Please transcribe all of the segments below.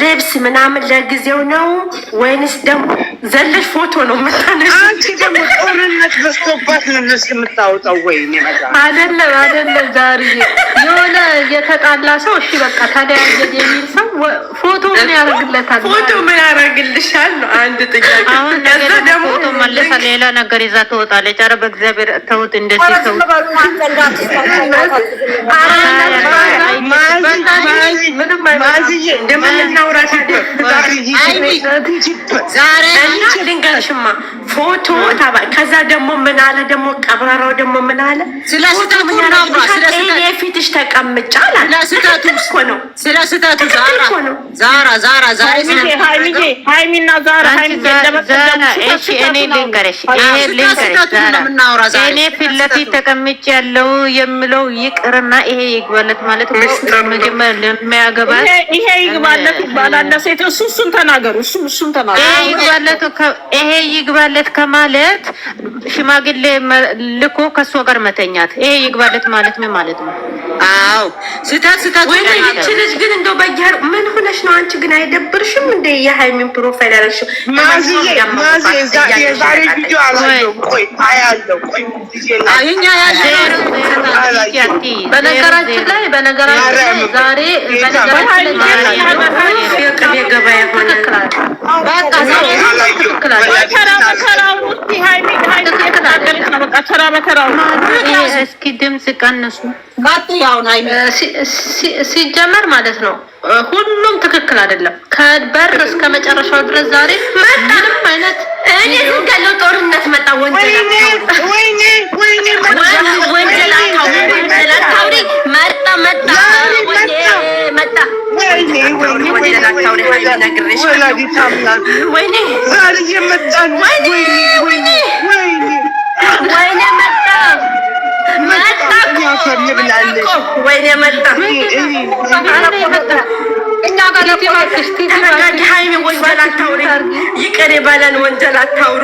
ልብስ ምናምን ለጊዜው ነው ወይንስ ደግሞ ዘለሽ ፎቶ ነው የምታነሺው? አንቺ ደግሞ ጦርነት በዝቶባት ነው ልብስ የምታወጣው? ወይኔ አይደለም ዛሬ የሆነ የተጣላ ሰው እሺ በቃ ተለያየን የሚል ሰው ፎቶ ምን ያደርግለታል? ፎቶ ምን ያደርግልሻል ነው አንድ ጥያቄ። አሁን ነገር ደግሞ ፎቶ መልሳ ሌላ ነገር ይዛ ትወጣለች። ኧረ በእግዚአብሔር ተውት እንደዚህ ተው። ልንገርሽማ ፎቶ ከዛ ደግሞ ምን አለ ደግሞ ቀብራራው ደግሞ ምን አለ ፊትሽ ተቀምጫ ስለ ስህተቱ ሃይሚና ዛራ እኔ ፊት ለፊት ተቀምጬ ያለው የምለው ይቅርና ይሄ ይግባለት ማለት መጀመሪያ ለሚያገባት ይሄ ይግባለት ይባላል። ሴት እሱን ተናገሩ። እሱን ተናገሩ። ይሄ ይግባለት ከማለት ሽማግሌ ልኮ ከሷ ጋር መተኛት ይሄ ይግባለት ማለት ምን ማለት ነው? አዎ ስህተት ወይ አንቺ ልጅ ግን እንደው በየር ምን ሆነሽ ነው? አንቺ ግን አይደብርሽም እንደ የሃይሚን ፕሮፋይል ያለሽው የዛሬ ቪዲዮ አላየሁም። ቆይ አያለሁ። ቆይ አይኛ በነገራችን ላይ ዛሬ ገበያ ሆነ በቃ ዛሬ እስኪ ድምፅ ቀንሱ። ሲጀመር ማለት ነው ሁሉም ትክክል አይደለም። ከበር እስከ መጨረሻው ድረስ ዛሬ ምንም አይነት እኔ ዝንገለው ጦርነት መጣ። ወንጀል ወይኔ መጣ እኛ ጋር ወንጀል አታውሪ፣ ይቅር ይበለን። ወንጀል አታውሩ፣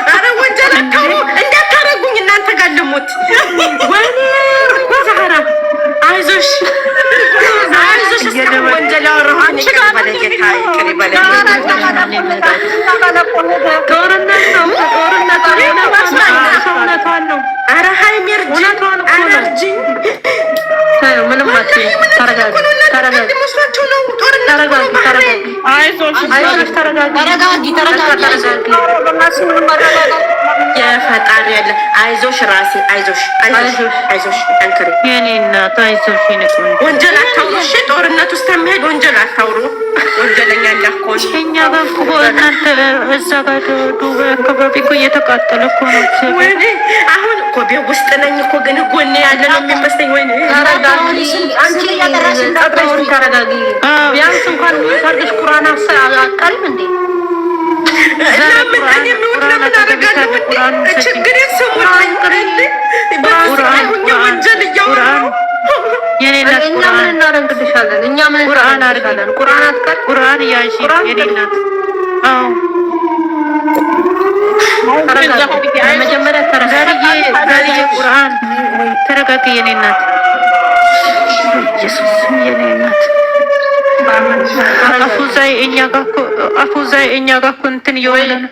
ኧረ ወንጀል አታውሩ። እንዳታረጉኝ እናንተ ጋር ልሙት። ወይኔ ዛራ አይዞሽ ወንጀል አወራሁ። ይቅር በለኝ ጌታ፣ ይቅር በለኝ። ጦርነት ነው ነው። ኧረ ሃይሚ እውነቷን እርጅኝ። ምንም አትይም። ተረጋጊ። የፈጣሪ ያለ አይዞሽ፣ ራሴ አይዞሽ፣ ጠንክሪ የኔ እናት አይዞሽ። ወንጀል አታውሩ እሺ። ጦርነት ውስጥ የሚሄድ ወንጀል አታውሩ። ወንጀለኛ እንዳትሆን። እኛ ጋር እኮ እናንተ እዛ ጋር ዱባይ አካባቢ እኮ እየተቃጠለ እኮ ነው። አሁን እኮ ቤት ውስጥ ነኝ እኮ ግን ጎኔ ያለ ነው የሚመስለኝ። ወይኔ ተረጋጊ። ቢያንስ እንኳን ሰርግሽ ቁርአን አቃልም እንዴ? ለምን ችግር የሰሙኝ ወንጀል እያወራሁ እኛ ምን እናደርግልሻለን? እኛ ምን ቁርአን አድርጋለን? ቁርአን አትቀር ቁርአን ያሺ የኔ እናት። አዎ መጀመሪያ ተረጋጊ። ቁርአን ተረጋጊ የኔ እናት። ኢየሱስ የኔ እናት። አፉዛይ እኛ ጋር እኮ እንትን እየሆነ ነው።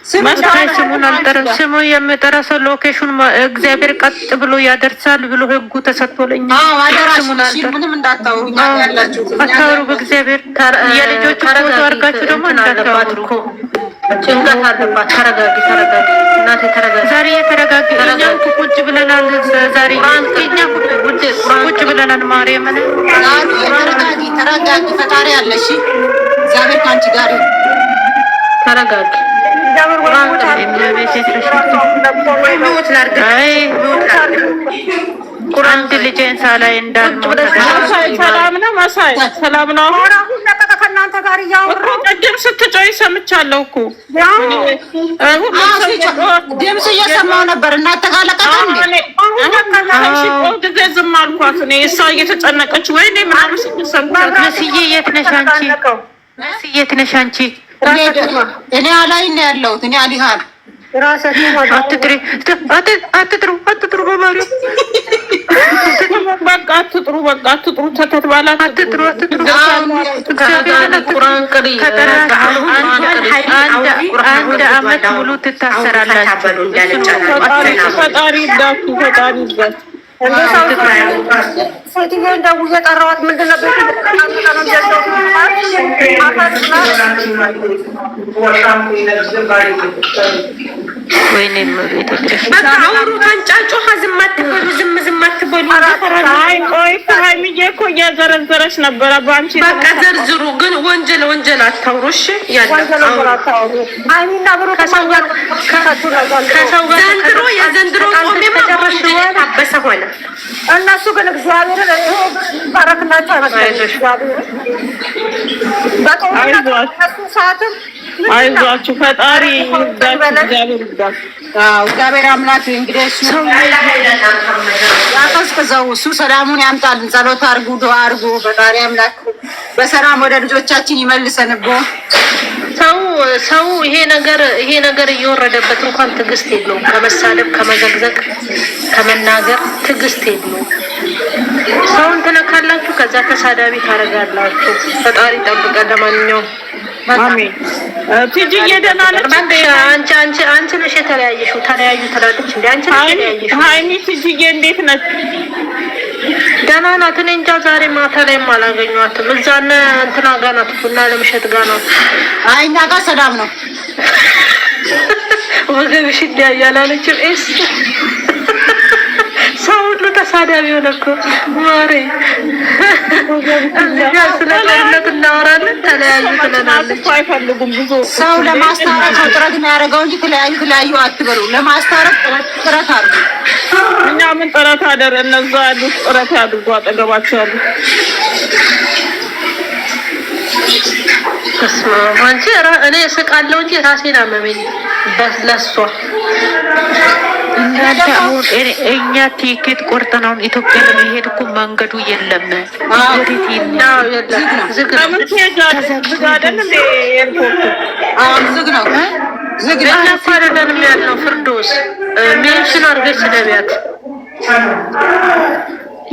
ስሙን አልጠራም። ስሙ የሚጠራ ሰው ሎኬሽን እግዚአብሔር ቀጥ ብሎ ያደርሳል ብሎ ህጉ ተሰጥቶልኛል። አታውሩ በእግዚአብሔር። የልጆች ፎቶ አድርጋችሁ ደግሞ እንዳታወሩ። ጭንቀት አለባት። ተረጋጊ እናቴ ተረጋጊ። ዛሬ የተረጋጊ። እኛም ቁጭ ብለናል። ዛሬ እኛ ቁጭ ብለናል። ማርያምን ተረጋጊ። ፈጣሪ አለ። እሺ እግዚአብሔር ካንቺ ጋር ይሁን። ተረጋጊ። አንድ ልጄን ሳላይ እንዳልሞት ሰላም ነው። መሳይ ሰላም ነው። ከእናንተ ጋር እያወራሁ ቅድም ስትጮይ ሰምቻለሁ እኮ ድምፅ እየሰማሁ ነበር። እናንተ ጋር ለቀቀ ጊዜ ዝም አልኳት። እኔ እሷ እየተጨነቀች ወይኔ ምናምን ስትሰማት መስዬ የት ነሽ አንቺ? እኔ አላይ ነው ያለሁት። እኔ አሊሃር አትጥሩ በማርያም በቃ አትጥሩ፣ በቃ አትጥሩ፣ ተተባላ አትጥሩ። ቁርአን ቅሪ አንድ አመት ሙሉ ትታሰራላችሁ። ፈጣሪ ይርዳችሁ፣ ፈጣሪ ይርዳችሁ። ሴትዮ እንደውዬ ጠራኋት። ምንድን ነው ቤት ወይኔ በቃ አውሩ፣ ተንጫጩ፣ ዝም አትበሉ፣ ዝም አትበሉ። አይ ቆይ ሀይሚዬ እኮ እያዘረዘረች ነበረ በአንቺ። በቃ ዘርዝሩ፣ ግን ወንጀል አታውሩ። እሺ ዘንድሮ የዘንድሮ ጾሜማ ወንጀል የታበሰ ሆነ። እነሱ ግን እግዚአብሔርን ባረክላቸው አይመስለኝም። ሰዓትም አይዟችሁ፣ ፈጣሪ ይርዳችሁ፣ እግዚአብሔር አምላክ እንግዲህ እሱ ያቀዝቅዘው፣ እሱ ሰላሙን ያምጣልን። ጸሎት አድርጉ፣ ዱዓ አድርጉ። ፈጣሪ አምላክ በሰላም ወደ ልጆቻችን ይመልሰንቦ። ሰው ይሄ ነገር እየወረደበት እንኳን ትዕግስት የለውም። ከመሳደብ ከመዘግዘቅ ከመናገር ትዕግስት የለውም። ሰውን ትነካላችሁ፣ ከዛ ተሳዳቢ ታረጋላችሁ። ፈጣሪ ጠብቀን። ለማንኛውም አሜን። ትጅዬ ደህና ነች። አንቺ ነሽ የተለያየሽው። ተለያዩ ትላለች እንዴ? አንቺ ነሽ የተለያየሽው። ሀይሚ ትጅዬ እንዴት ነች? ደህና ናት። እኔ እንጃ ዛሬ ማታ ላይም አላገኘኋትም። እዛነ እንትና ጋር ናት፣ ቡና ለመሸጥ ጋር ናት። አይ እኛ ጋር ሰላም ነው። ወገብሽ እንዲያያል አለችም። ሰው ሁሉ ተሳዳቢ ሆነ እኮ ማሬ። እዚህ ጋር ስለ ጦርነት እናወራለን፣ ተለያዩ ትለናለች። አይፈልጉም ብዙ ሰው ለማስታረቅ ነው ጥረት የሚያደርገው እንጂ ተለያዩ አትበሉ። ለማስታረቅ ጥረት አድርጉ። እኛ ምን ጥረት አደረ? እነዛ ያሉት ጥረት ያድርጉ፣ አጠገባቸው ያሉ። አንቺ እኔ እስቃለሁ እንጂ ራሴን አመመኝ ለሷ። እናንተ አሁን እኛ ቲኬት ቆርጠን አሁን ኢትዮጵያ ለመሄድ እኮ መንገዱ የለም። ወዴት ይላል? ዝግ ነው። እኛ እኮ አይደለንም ያልነው። ፍርዶስ ሜንሽን አድርገሽ ስለቢያት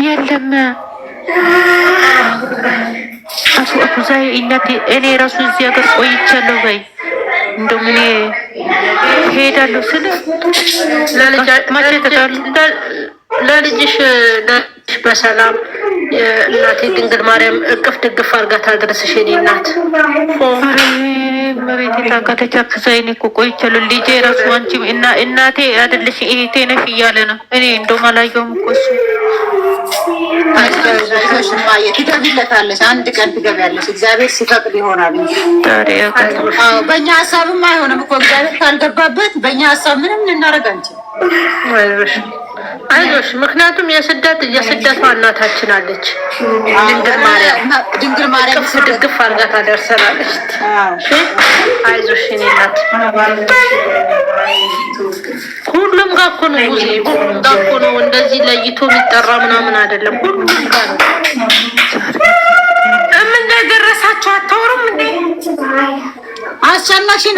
የለም አፉ ዛይ እኔ ራሱ እዚህ ሀገር ቆይቻለሁ። በይ እንደውም እኔ ሄዳለሁ ስለ ለልጅሽ በሰላም እናቴ ድንግል ማርያም እቅፍ ድግፍ አድርጋ ታድርስሽ። የእኔ እናት መቤቴ ታጋተች። አክሳይኔ እኮ ቆይቻለሁ። ልጄ ራሱ አንቺ እናቴ አይደለሽ እህቴ ነሽ እያለ ነው። እኔ እንደውም አላየሁም እኮ እሱ። ትገቢለታለሽ፣ አንድ ቀን ትገቢያለሽ። እግዚአብሔር ሲፈቅድ ይሆናል። በእኛ ሀሳብም አይሆንም እኮ እግዚአብሔር ካልገባበት በእኛ ሀሳብ ምንም ልናደርግ አንችልም። አይዞሽ፣ ምክንያቱም የስደቷ እናታችን አለች ድንግል ማርያም ድግፍ አድርጋ ታደርሰናለች። አይዞሽ የእኔ እናት። ሁሉም ጋር እኮ ነው ሙዚ፣ ሁሉም ጋር እኮ ነው። እንደዚህ ለይቶ የሚጠራ ምናምን አይደለም። ሁሉም ጋር ነው። ምን ላይ ደረሳችሁ? አታወሩም እንዴ? አስጨነቅሽን።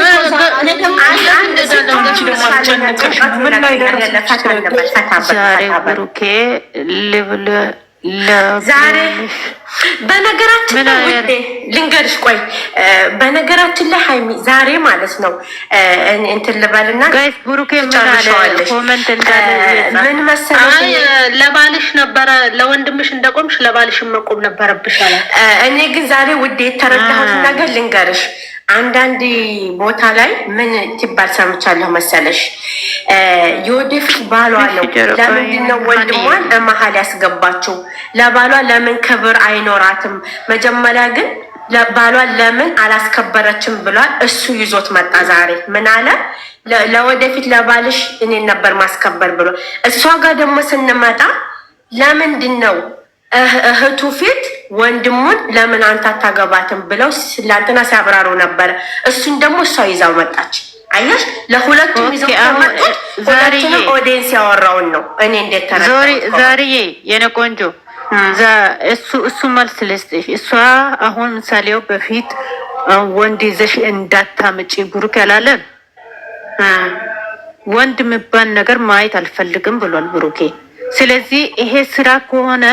ዛሬ ብሩኬ ዛሬ በነገራችን ላይ ልንገርሽ፣ ቆይ በነገራችን ላይ ሀይሚ ዛሬ ማለት ነው እንትን ልበልና ጋይስ ብሩኬ ምን አለ ኮሜንት እንዳለ ምን መሰለሽ፣ ለባልሽ ነበረ ለወንድምሽ እንደቆምሽ ለባልሽ መቆም ነበረብሽ አለ። እኔ ግን ዛሬ ውዴ የተረዳሁት ነገር ልንገርሽ። አንዳንድ ቦታ ላይ ምን ትባል ሰምቻለሁ መሰለሽ፣ የወደፊት ባሏ ነው። ለምንድን ነው ወንድሟን መሀል ያስገባችው? ለባሏ ለምን ክብር አይኖራትም? መጀመሪያ ግን ባሏን ለምን አላስከበረችም ብሏል። እሱ ይዞት መጣ። ዛሬ ምን አለ? ለወደፊት ለባልሽ እኔን ነበር ማስከበር ብሎ። እሷ ጋር ደግሞ ስንመጣ ለምንድን ነው እህቱ ፊት ወንድሙን ለምን አንተ አታገባትም ብለው ስላንተና ሲያብራሩ ነበረ። እሱን ደግሞ እሷ ይዛው መጣች። አያሽ፣ ለሁለቱም ይዘው መጣች። ሁለቱም ኦዲየንስ ያወራውን ነው። እኔ እንዴት ተረዳሁ? ዛሬ የኔ ቆንጆ እሱ መልስ ልስጥሽ። እሷ አሁን ምሳሌው በፊት ወንድ ይዘሽ እንዳታምጪ ብሩክ ያላለን ወንድ የሚባል ነገር ማየት አልፈልግም ብሏል ብሩኬ። ስለዚህ ይሄ ስራ ከሆነ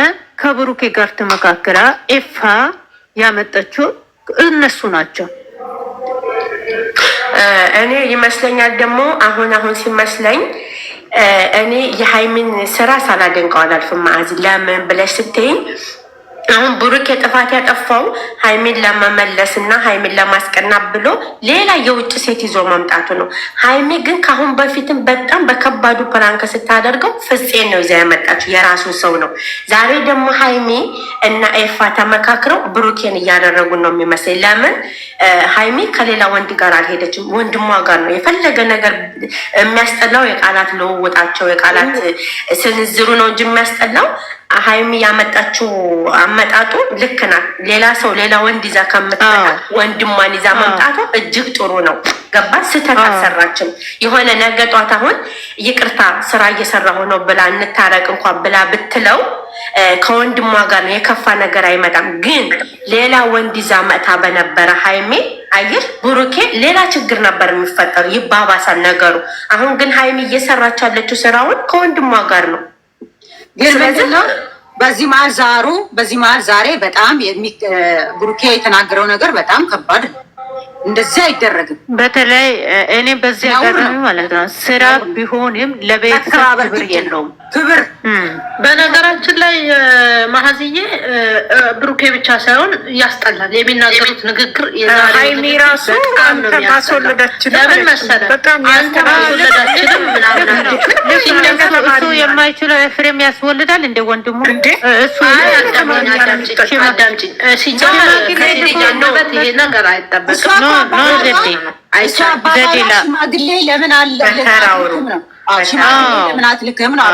ከብሩኬ ጋር ተመካከራ ኤፋ ያመጣችው እነሱ ናቸው። እኔ ይመስለኛል ደግሞ አሁን ሲመስለኝ እኔ የሃይሚን ስራ ሳላደንቀው አላልፍም። ማዕዚ ለምን ብለሽ ስትይኝ አሁን ብሩክ የጥፋት ያጠፋው ሃይሚን ለመመለስ እና ሃይሚን ለማስቀናት ብሎ ሌላ የውጭ ሴት ይዞ መምጣቱ ነው። ሃይሚ ግን ከአሁን በፊትም በጣም በከባዱ ፕራንክ ስታደርገው ፍፄን ነው ይዛ ያመጣችው፣ የራሱ ሰው ነው። ዛሬ ደግሞ ሃይሚ እና ኤፋ ተመካክረው ብሩኬን እያደረጉ ነው የሚመስለኝ። ለምን ሃይሚ ከሌላ ወንድ ጋር አልሄደችም፣ ወንድሟ ጋር ነው። የፈለገ ነገር የሚያስጠላው የቃላት ልውውጣቸው የቃላት ስንዝሩ ነው እንጂ የሚያስጠላው ሃይሚ ያመጣችው አመጣጡ ልክ ናት። ሌላ ሰው ሌላ ወንድ ይዛ ከምትመጣ ወንድሟን ይዛ መምጣቱ እጅግ ጥሩ ነው። ገባ? ስህተት አልሰራችም። የሆነ ነገ ጧት አሁን ይቅርታ ስራ እየሰራ ሆኖ ብላ እንታረቅ እንኳን ብላ ብትለው ከወንድሟ ጋር ነው፣ የከፋ ነገር አይመጣም። ግን ሌላ ወንድ ይዛ መጥታ በነበረ ሃይሚ አየር ብሩኬ ሌላ ችግር ነበር የሚፈጠሩ፣ ይባባሳል ነገሩ። አሁን ግን ሃይሚ እየሰራች ያለችው ስራውን ከወንድሟ ጋር ነው። ግን ምንድነው በዚህ መሀል ዛሬ በጣም ብሩኬ የተናገረው ነገር በጣም ከባድ ነው። እንደዚህ አይደረግም። በተለይ እኔ በዚህ አጋጣሚ ማለት ነው ስራ ቢሆንም ለቤተሰብ ክብር የለውም። ክብር በነገራችን ላይ ማህዝዬ ብሩኬ ብቻ ሳይሆን ያስጠላል የሚናገሩት ንግግር። ሃይሚ ራሱ አንተ ማስወለዳችን ለምን መሰለህ አንተ ማስወለዳችንም እሱ የማይችለው ኤፍሬም ያስወልዳል እንደ ወንድሙ እሱ አዳምጪኝ። ሲጀመር ከልጅነት ይሄ ነገር አይጠበቅም። ሽማግሌ ለምን አለ? ለምን አትልክም ነው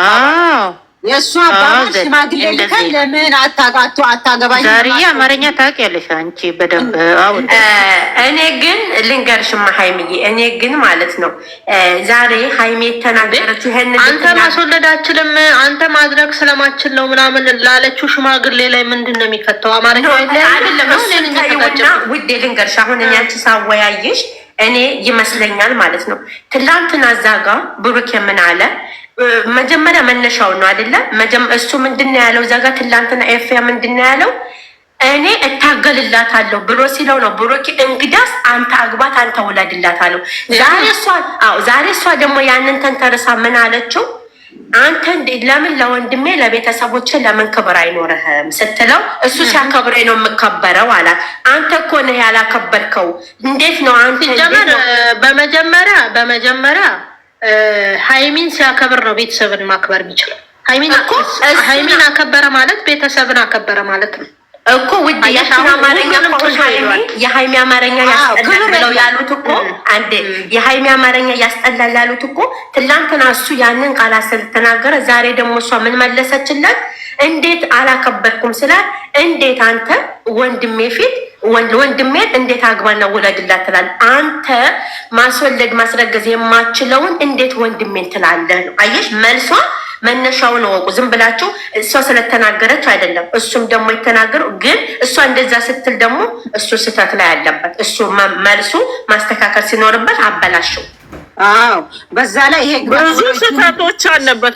የእሱ አባባል። ሽማግሌ ልከን ለምን አታገባኝ? ዛሬ አማርኛ ታውቂያለሽ አንቺ በደንብ። እኔ ግን ልንገርሽማ ሃይሚዬ፣ እኔ ግን ማለት ነው ዛሬ ሃይሚ የተናገረችው ይሄን አንተ ማስወለድ አችልም አንተ ማድረግ ስለማችል ነው ምናምን ላለችው ሽማግሌ ላይ ምንድን ነው የሚፈተው? አማርኛ አይደለም ውዴ። ልንገርሽ አሁን እኔ አንቺ ሳወያይሽ እኔ ይመስለኛል ማለት ነው ትላንትና እዛ ጋ ብሩክ ምን አለ መጀመሪያ መነሻው ነው አይደለ? እሱ ምንድነው ያለው? እዛ ጋር ትላንትና ኤፍያ ምንድነው ያለው? እኔ እታገልላታለሁ ብሎ ሲለው ነው ብሩክ እንግዳስ አንተ አግባት አንተ ውለድላታለሁ። ዛሬ እሷ ደግሞ ያንን ተንተርሳ ምን አለችው? አንተ ለምን ለወንድሜ ለቤተሰቦቼ ለምን ክብር አይኖርህም ስትለው እሱ ሲያከብረኝ ነው የምከበረው አላት። አንተ እኮ ነህ ያላከበርከው። እንዴት ነው አንተ? በመጀመሪያ ሃይሚን ሲያከብር ነው ቤተሰብን ማክበር የሚችለው። ሃይሚን አከበረ ማለት ቤተሰብን አከበረ ማለት ነው እኮ ውድ። የሃይሚ አማርኛ ያስጠላል ብለው ያሉት እኮ አንዴ የሃይሚ አማርኛ ያስጠላል ያሉት እኮ ትላንትና እሱ ያንን ቃላት ስለተናገረ ዛሬ ደግሞ እሷ ምን መለሰችለት? እንዴት አላከበርኩም ስላት እንዴት አንተ ወንድሜ ፊት ወንድሜን እንዴት አግባና ወለድላት ትላለህ? አንተ ማስወለድ ማስረገዝ የማችለውን እንዴት ወንድሜን ትላለህ ነው። አየሽ መልሷ መነሻውን ወቁ። ዝም ብላችሁ እሷ ስለተናገረች አይደለም። እሱም ደግሞ የተናገረው ግን እሷ እንደዛ ስትል ደግሞ እሱ ስህተት ላይ አለበት። እሱ መልሱ ማስተካከል ሲኖርበት አበላሽው። በዛ ላይ ይሄ ብዙ ስህተቶች አለበት።